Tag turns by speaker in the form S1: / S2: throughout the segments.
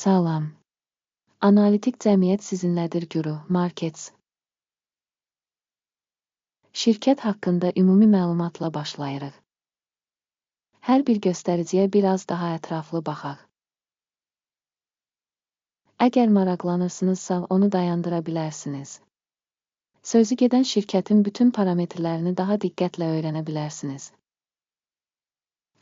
S1: Salam. Analitik cəmiyyət sizinlədir Guru Markets. Şirkət haqqında ümumi məlumatla başlayırıq. Hər bir göstəriciyə biraz daha ətraflı baxaq. Əgər maraqlanırsınızsa, onu dayandıra bilərsiniz. Sözü gedən şirkətin bütün parametrlərini daha diqqətlə öyrənə bilərsiniz.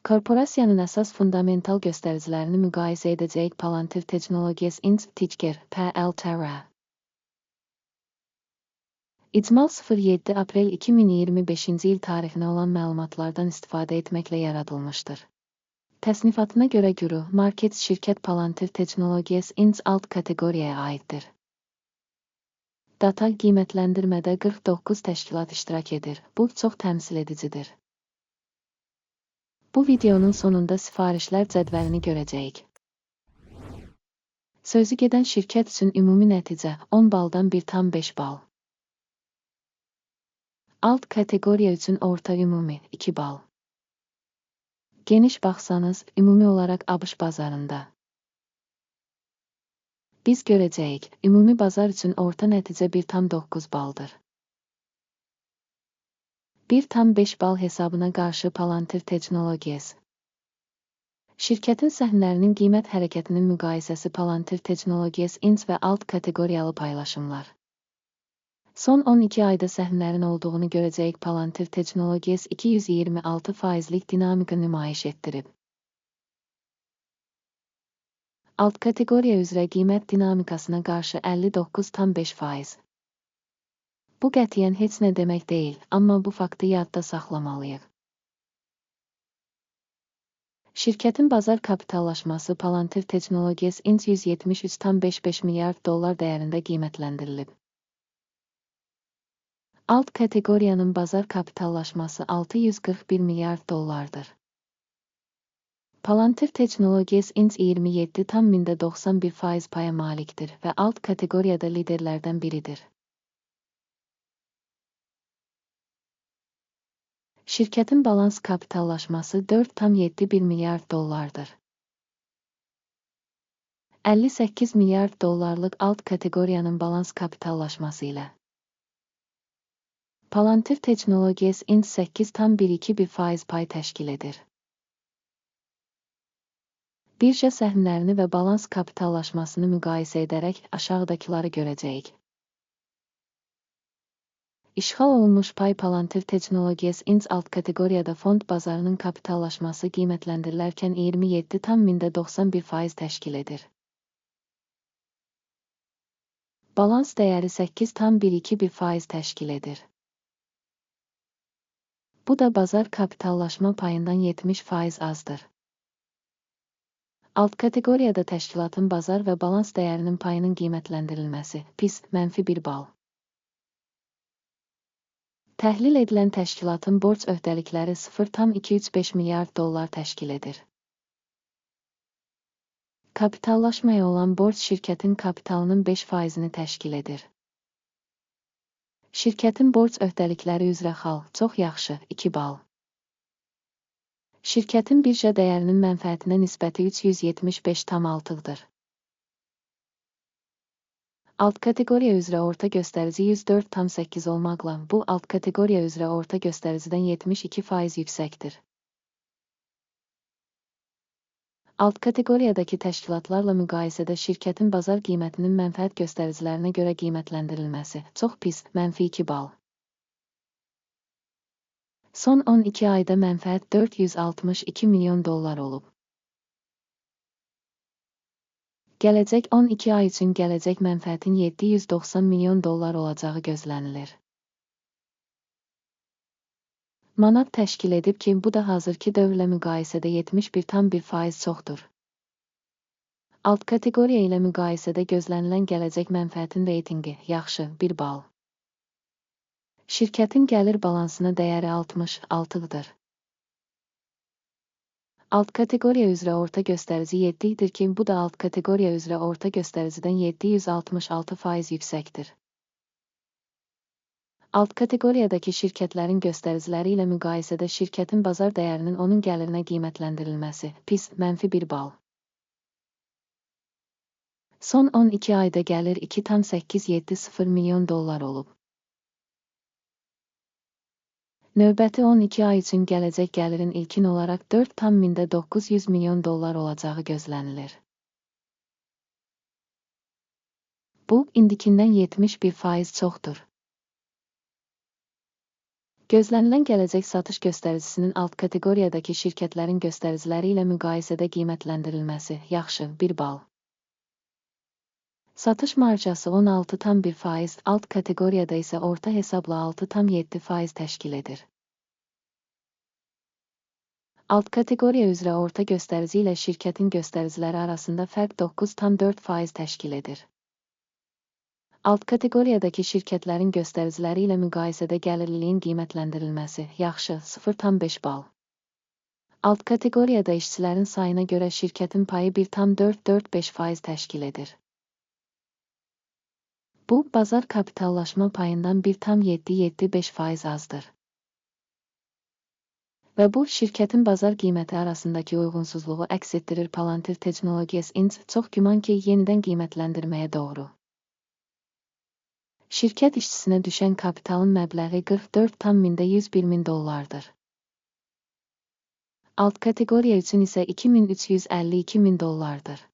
S1: Korporasiyanın əsas fundamental göstəricilərini müqayisə edəcəyik. Palantir Technologies Inc. ticker PLTR. İcmal 07 aprel 2025-ci il tarixinə olan məlumatlardan istifadə etməklə yaradılmışdır. Təsnifatına görə Guru Markets şirkət Palantir Technologies Inc. alt kateqoriyaya aiddir. Data qiymətləndirmədə 49 təşkilat iştirak edir. Bu çox təmsil edicidir. Bu videonun sonunda sifarişlər cədvəlini görəcəyik. Sözü gedən şirkət üçün ümumi nəticə 10 baldan 1,5 bal. Alt kateqoriya üçün orta ümumi 2 bal. Geniş baxsanız, ümumi olaraq ABŞ bazarında. Biz görəcəyik, ümumi bazar üçün orta nəticə 1,9 baldır. 1,5 bal hesabına qarşı Palantir Technologies. Şirkətin səhnələrinin qiymət hərəkətinin müqayisəsi Palantir Technologies Inc. və alt kateqoriyalı paylaşımlar. Son 12 ayda səhnələrin olduğunu görəcəyik. Palantir Technologies 226%lik dinamika nümayiş etdirib. Alt kateqoriya üzrə qiymət dinamikasına qarşı 59,5%. Bu qətiyyən heç nə demək deyil, amma bu faktı yadda saxlamalıyıq. Şirkətin bazar kapitallaşması Palantir Technologies Inc. 173,55 milyard dollar dəyərində qiymətləndirilib. Alt kateqoriyanın bazar kapitallaşması 641 milyard dollardır. Palantir Technologies Inc. 27,91% paya malikdir və alt kateqoriyada liderlərdən biridir. Şirkətin balans kapitallaşması 4,71 milyard dollardır. 58 milyard dollarlıq alt kateqoriyanın balans kapitallaşması ilə. Palantir Technologies Inc. 8,12% pay təşkil edir. Birja səhnələrini və balans kapitallaşmasını müqayisə edərək aşağıdakıları görəcəyik. İşğal olunmuş pay Palantir Technologies Inc. alt kateqoriyada fond bazarının kapitallaşması qiymətləndirilərkən 27,91% təşkil edir. Balans dəyəri 8,12% təşkil edir. Bu da bazar kapitallaşma payından 70% azdır. Alt kateqoriyada təşkilatın bazar və balans dəyərinin payının qiymətləndirilməsi pis, -1 bal. Təhlil edilən təşkilatın borc öhdəlikləri 0,235 milyard dollar təşkil edir. Kapitallaşmaya olan borc şirkətin kapitalının 5%-ni təşkil edir. Şirkətin borc öhdəlikləri üzrə xal çox yaxşı 2 bal. Şirkətin birja dəyərinin mənfəətinə nisbəti 375,6-dır. Alt kateqoriya üzrə orta göstərici 104,8 olmaqla bu alt kateqoriya üzrə orta göstəricidən 72% yüksəkdir. Alt kateqoriyadakı təşkilatlarla müqayisədə şirkətin bazar qiymətinin mənfəət göstəricilərinə görə qiymətləndirilməsi çox pis, -2 bal. Son 12 ayda mənfəət 462 milyon dollar olub. Gələcək 12 ay üçün gələcək mənfəətin 790 milyon dollar olacağı gözlənilir. Manat təşkil edib ki, bu da hazırki dövrlə müqayisədə 71,1% çoxdur. Alt kateqoriya ilə müqayisədə gözlənilən gələcək mənfəətin reytinqi yaxşı 1 bal. Şirkətin gəlir balansına dəyəri 66-dır. Alt kateqoriya üzrə orta göstərici 7-dir ki, bu da alt kateqoriya üzrə orta göstəricidən 766% yüksəkdir. Alt kateqoriyadakı şirkətlərin göstəriciləri ilə müqayisədə şirkətin bazar dəyərinin onun gəlirinə qiymətləndirilməsi pis, -1 bal. Son 12 ayda gəlir 2,870 milyon dollar olub. Növbəti 12 ay üçün gələcək gəlirin ilkin olaraq 4,900 milyon dollar olacağı gözlənilir. Bu, indikindən 71% çoxdur. Gözlənilən gələcək satış göstəricisinin alt kateqoriyadakı şirkətlərin göstəriciləri ilə müqayisədə qiymətləndirilməsi yaxşı 1 bal. Satış marjası 16,1%, alt kateqoriyada isə orta hesabla 6,7% təşkil edir. Alt kateqoriya üzrə orta göstərici ilə şirkətin göstəriciləri arasında fərq 9,4% təşkil edir. Alt kateqoriyadakı şirkətlərin göstəriciləri ilə müqayisədə gəlirliliyin qiymətləndirilməsi yaxşı 0,5 bal. Alt kateqoriyada işçilərin sayına görə şirkətin payı 1,445% təşkil edir. Bu, bazar kapitallaşma payından 1,775% azdır. Və bu, şirkətin bazar qiyməti arasındakı uyğunsuzluğu əks etdirir. Palantir Technologies Inc. çox güman ki, yenidən qiymətləndirməyə doğru. Şirkət işçisinə düşən kapitalın məbləği 44,101 min dollardır. Alt kateqoriya üçün isə 2,352 min dollardır.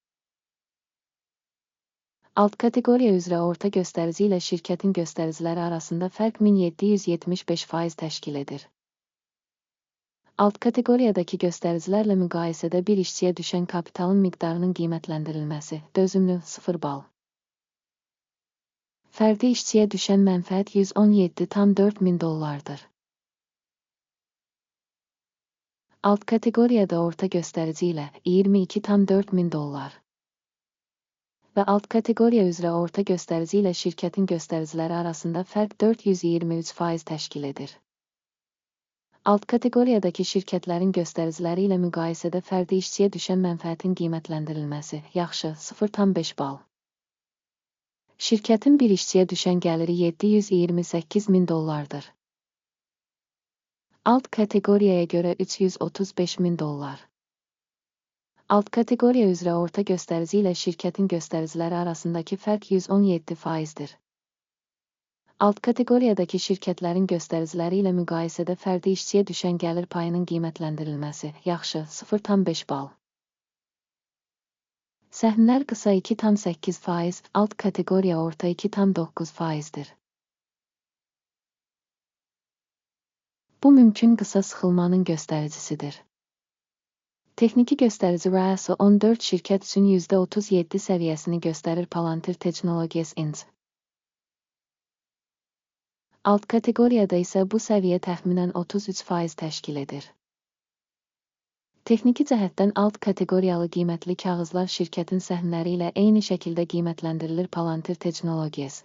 S1: Alt kateqoriya üzrə orta göstərici ilə şirkətin göstəriciləri arasında fərq 1775% təşkil edir. Alt kateqoriyadakı göstəricilərlə müqayisədə bir işçiyə düşən kapitalın miqdarının qiymətləndirilməsi dözümlü 0 bal. Fərdi işçiyə düşən mənfəət 117,4 min dollardır. Alt kateqoriyada orta göstərici ilə 22,4 min dollar. Və alt kateqoriya üzrə orta göstərici ilə şirkətin göstəriciləri arasında fərq 423% təşkil edir. Alt kateqoriyadakı şirkətlərin göstəriciləri ilə müqayisədə fərdi işçiyə düşən mənfəətin qiymətləndirilməsi yaxşı 0,5 bal. Şirkətin bir işçiyə düşən gəliri 728 min dollardır. Alt kateqoriyaya görə 335 min dollar. Alt kateqoriya üzrə orta göstərici ilə şirkətin göstəriciləri arasındakı fərq 117%dir. Alt kateqoriyadakı şirkətlərin göstəriciləri ilə müqayisədə fərdi işçiyə düşən gəlir payının qiymətləndirilməsi yaxşı 0,5 bal. Səhmlər qısa 2,8%, alt kateqoriya orta 2,9%dir. Bu mümkün qısa sıxılmanın göstəricisidir. Texniki göstərici RSI 14 şirkət üçün %37 səviyyəsini göstərir. Palantir Technologies Inc. Alt kateqoriyada isə bu səviyyə təxminən 33% təşkil edir. Texniki cəhətdən alt kateqoriyalı qiymətli kağızlar şirkətin səhmləri ilə eyni şəkildə qiymətləndirilir. Palantir Technologies.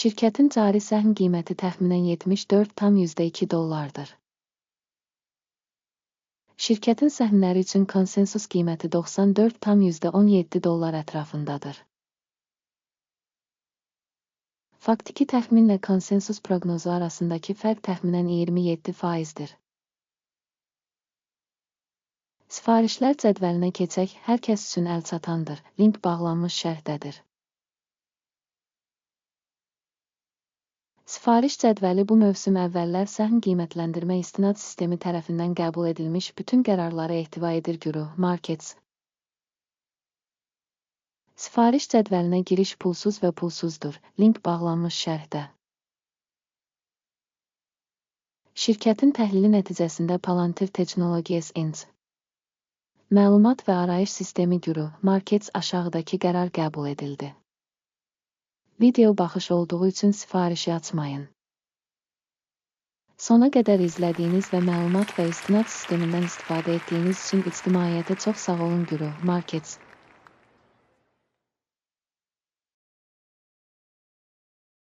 S1: Şirkətin cari səhm qiyməti təxminən 74,2 dollardır. Şirkətin səhmləri üçün konsensus qiyməti 94,17 dollar ətrafındadır. Faktiki təxminlə konsensus proqnozu arasındakı fərq təxminən 27%dir. Sifarişlər cədvəlinə keçək, hər kəs üçün əlçatandır. Link bağlanmış şərhdədir. Sifariş cədvəli bu mövsüm əvvəllər səhm qiymətləndirmə istinad sistemi tərəfindən qəbul edilmiş bütün qərarları ehtiva edir. Guru Markets. Sifariş cədvəlinə giriş pulsuz və pulsuzdur. Link bağlanmış şərhdə. Şirkətin təhlili nəticəsində Palantir Technologies Inc. Məlumat və arayış sistemi Guru Markets aşağıdakı qərar qəbul edildi. Video baxış olduğu üçün sifarişi açmayın. Sona qədər izlədiyiniz və məlumat və istinad sistemindən istifadə etdiyiniz üçün ictimaiyyətə çox sağ olun. Guru Markets.